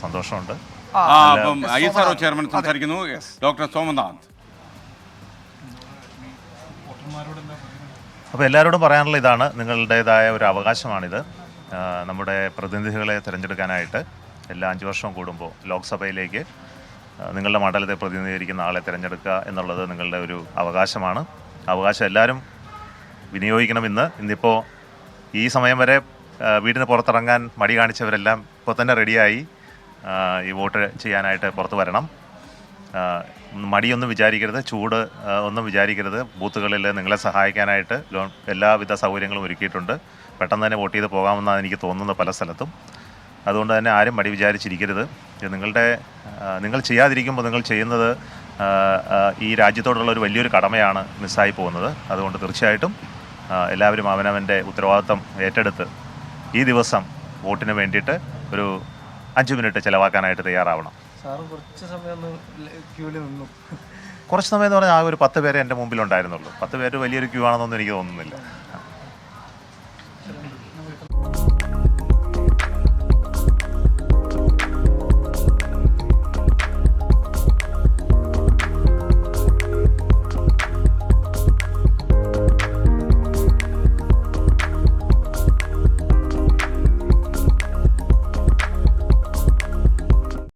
സന്തോഷമുണ്ട്. അപ്പം ISRO chairman സംസാരിക്കുന്നു. ഡോക്ടർ സോമനാഥ്. അപ്പോൾ എല്ലാവരോടും പറയാനുള്ള ഇതാണ്, നിങ്ങളുടേതായ ഒരു അവകാശമാണിത്. നമ്മുടെ പ്രതിനിധികളെ തിരഞ്ഞെടുക്കാനായിട്ട് എല്ലാ 5 വർഷം കൂടുമ്പോൾ ലോക്സഭയിലേക്ക് നിങ്ങളുടെ മണ്ഡലത്തെ പ്രതിനിധീകരിക്കുന്ന ആളെ തിരഞ്ഞെടുക്കുക എന്നുള്ളത് നിങ്ങളുടെ ഒരു അവകാശമാണ്. അവകാശം എല്ലാവരും വിനിയോഗിക്കണം. ഇന്നിപ്പോൾ ഈ സമയം വരെ വീടിന് പുറത്തിറങ്ങാൻ മടി കാണിച്ചവരെല്ലാം ഇപ്പോൾ തന്നെ റെഡിയായി ഈ വോട്ട് ചെയ്യാനായിട്ട് പുറത്ത് വരണം. മടിയൊന്നും വിചാരിക്കരുത്, ചൂട് ഒന്നും വിചാരിക്കരുത്. ബൂത്തുകളിൽ നിങ്ങളെ സഹായിക്കാനായിട്ട് എല്ലാവിധ സൗകര്യങ്ങളും ഒരുക്കിയിട്ടുണ്ട്. പെട്ടെന്ന് തന്നെ വോട്ട് ചെയ്ത് പോകാമെന്നാണ് എനിക്ക് തോന്നുന്നത് പല സ്ഥലത്തും. അതുകൊണ്ട് തന്നെ ആരും മടി വിചാരിച്ചിരിക്കരുത്. നിങ്ങൾ ചെയ്യാതിരിക്കുമ്പോൾ നിങ്ങൾ ചെയ്യുന്നത് ഈ രാജ്യത്തോടുള്ള ഒരു വലിയൊരു കടമയാണ് മിസ്സായി പോകുന്നത്. അതുകൊണ്ട് തീർച്ചയായിട്ടും എല്ലാവരും അവനവൻ്റെ ഉത്തരവാദിത്തം ഏറ്റെടുത്ത് ഈ ദിവസം വോട്ടിന് വേണ്ടിയിട്ട് ഒരു 5 മിനിറ്റ് ചിലവാക്കാനായിട്ട് തയ്യാറാവണം. കുറച്ച് സമയം എന്ന് പറഞ്ഞാൽ ആ ഒരു 10 പേരെ എൻ്റെ മുമ്പിലുണ്ടായിരുന്നുള്ളൂ. 10 പേര് വലിയൊരു ക്യൂ ആണെന്നൊന്നും എനിക്ക് തോന്നുന്നില്ല.